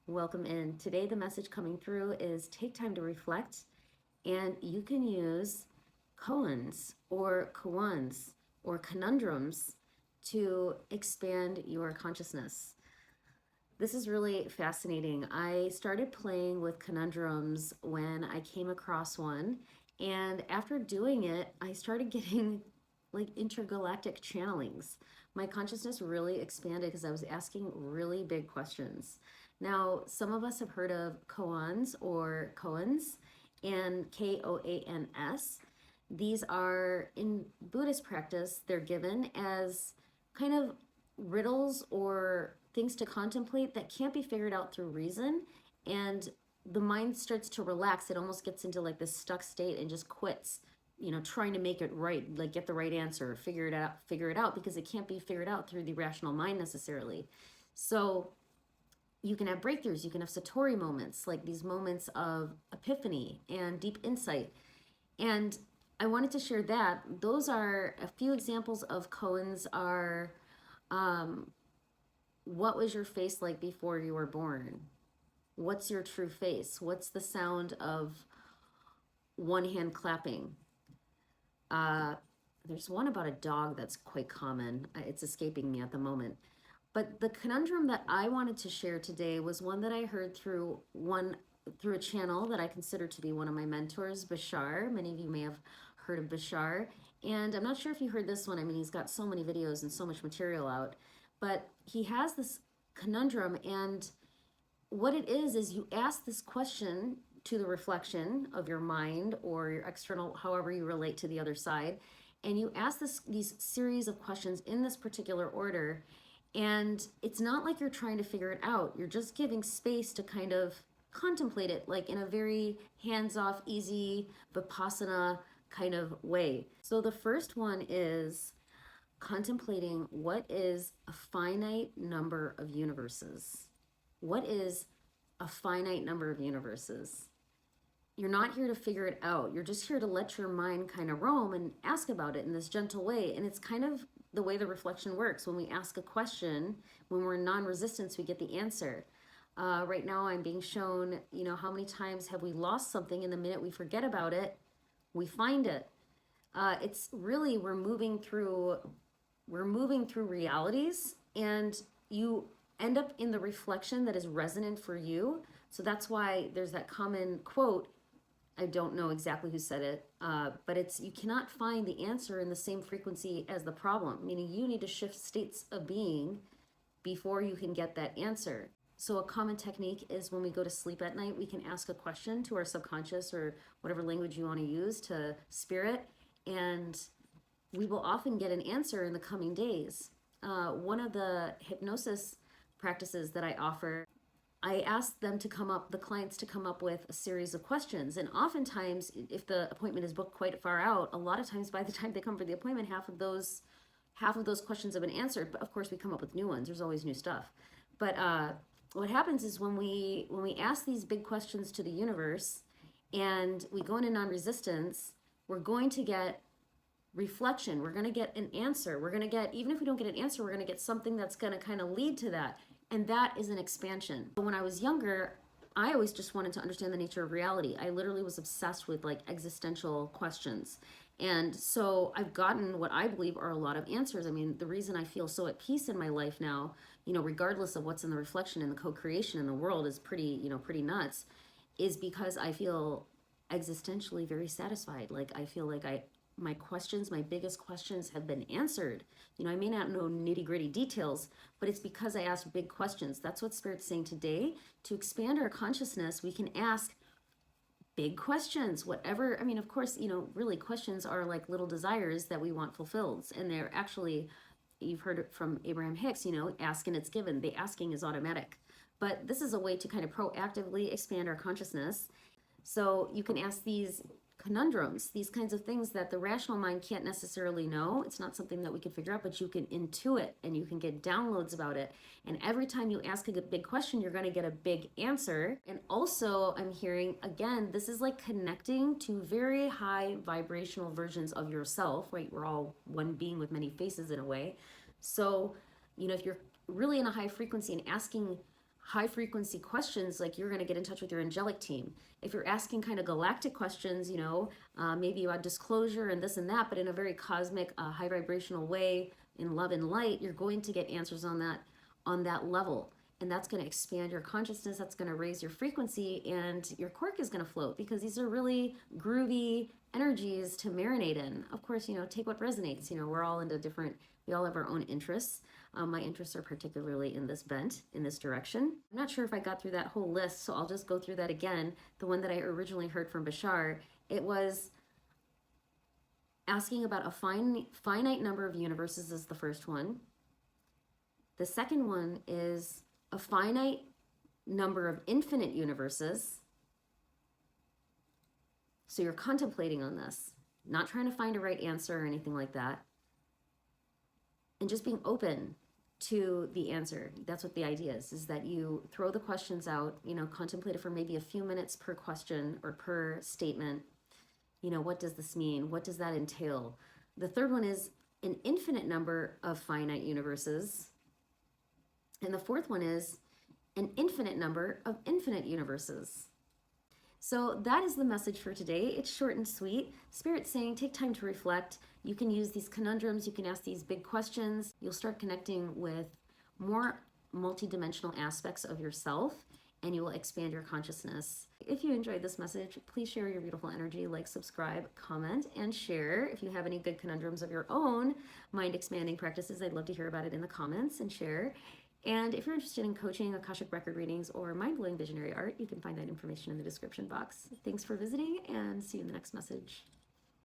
Welcome in. Today, the message coming through is take time to reflect, and you can use koans or koans or conundrums to expand your consciousness. This is really fascinating. I started playing with conundrums when I came across one, and after doing it, I started getting like intergalactic channelings. My consciousness really expanded because I was asking really big questions. Now, some of us have heard of koans or koans and Koans. These are in Buddhist practice, they're given as kind of riddles or things to contemplate that can't be figured out through reason. And the mind starts to relax. It almost gets into like this stuck state and just quits, trying to make it right, like get the right answer, figure it out because it can't be figured out through the rational mind necessarily. So you can have breakthroughs, you can have satori moments, like these moments of epiphany and deep insight. And I wanted to share that. Those are a few examples of koans are what was your face like before you were born? What's your true face? What's the sound of one hand clapping? There's one about a dog that's quite common. It's escaping me at the moment. But the conundrum that I wanted to share today was one that I heard through a channel that I consider to be one of my mentors, Bashar. Many of you may have heard of Bashar. And I'm not sure if you heard this one. I mean, he's got so many videos and so much material out. But he has this conundrum, and what it is you ask this question to the reflection of your mind or your external, however you relate to the other side, and you ask these series of questions in this particular order. And it's not like you're trying to figure it out. You're just giving space to kind of contemplate it, like in a very hands-off, easy, vipassana kind of way. So the first one is contemplating what is a finite number of universes. What is a finite number of universes? You're not here to figure it out. You're just here to let your mind kind of roam and ask about it in this gentle way. And it's kind of the way the reflection works. When we ask a question, when we're in non-resistance, we get the answer. Right now I'm being shown, how many times have we lost something, and the minute we forget about it, we find it. It's really, we're moving through realities, and you end up in the reflection that is resonant for you. So that's why there's that common quote. I don't know exactly who said it, but it's, you cannot find the answer in the same frequency as the problem, meaning you need to shift states of being before you can get that answer. So a common technique is when we go to sleep at night, we can ask a question to our subconscious or whatever language you want to use to spirit, and we will often get an answer in the coming days. One of the hypnosis practices that I offer, I ask them the clients to come up with a series of questions. And oftentimes, if the appointment is booked quite far out, a lot of times by the time they come for the appointment, half of those questions have been answered. But of course, we come up with new ones. There's always new stuff. But what happens is when we ask these big questions to the universe and we go into non-resistance, we're going to get reflection. We're going to get an answer. We're going to get, even if we don't get an answer, we're going to get something that's going to kind of lead to that. And that is an expansion. When I was younger, I always just wanted to understand the nature of reality. I literally was obsessed with like existential questions. And so I've gotten what I believe are a lot of answers. I mean, the reason I feel so at peace in my life now, regardless of what's in the reflection and the co-creation in the world is pretty nuts, is because I feel existentially very satisfied. Like I feel like my biggest questions have been answered. I may not know nitty-gritty details, but it's because I asked big questions. That's what Spirit's saying today. To expand our consciousness, we can ask big questions, whatever. I mean, of course, really questions are like little desires that we want fulfilled. And they're actually, you've heard it from Abraham Hicks, ask and it's given. The asking is automatic. But this is a way to kind of proactively expand our consciousness. So you can ask these conundrums, these kinds of things that the rational mind can't necessarily know. It's not something that we can figure out, but you can intuit and you can get downloads about it. And every time you ask a big question, you're going to get a big answer. And also, I'm hearing, again, this is like connecting to very high vibrational versions of yourself, right? We're all one being with many faces in a way. So, if you're really in a high frequency and asking high frequency questions, like you're going to get in touch with your angelic team. If you're asking kind of galactic questions, you know, maybe about disclosure and this and that, but in a very cosmic, high vibrational way, in love and light, you're going to get answers on that level. And that's going to expand your consciousness. That's going to raise your frequency, and your cork is going to float, because these are really groovy energies to marinate in. Of course, you know, take what resonates. You know, we're all into different, we all have our own interests. My interests are particularly in this bent, in this direction. I'm not sure if I got through that whole list, so I'll just go through that again. The one that I originally heard from Bashar, it was asking about a finite number of universes is the first one. The second one is a finite number of infinite universes. So you're contemplating on this, not trying to find a right answer or anything like that, and just being open to the answer. That's what the idea is that you throw the questions out, you know, contemplate it for maybe a few minutes per question or per statement. You know, what does this mean? What does that entail? The third one is an infinite number of finite universes. And the fourth one is an infinite number of infinite universes. So that is the message for today. It's short and sweet. Spirit's saying take time to reflect. You can use these conundrums. You can ask these big questions. You'll start connecting with more multidimensional aspects of yourself, and you will expand your consciousness. If you enjoyed this message, please share your beautiful energy, like, subscribe, comment, and share. If you have any good conundrums of your own, mind-expanding practices, I'd love to hear about it in the comments and share. And if you're interested in coaching, Akashic record readings, or mind-blowing visionary art, you can find that information in the description box. Thanks for visiting, and see you in the next message.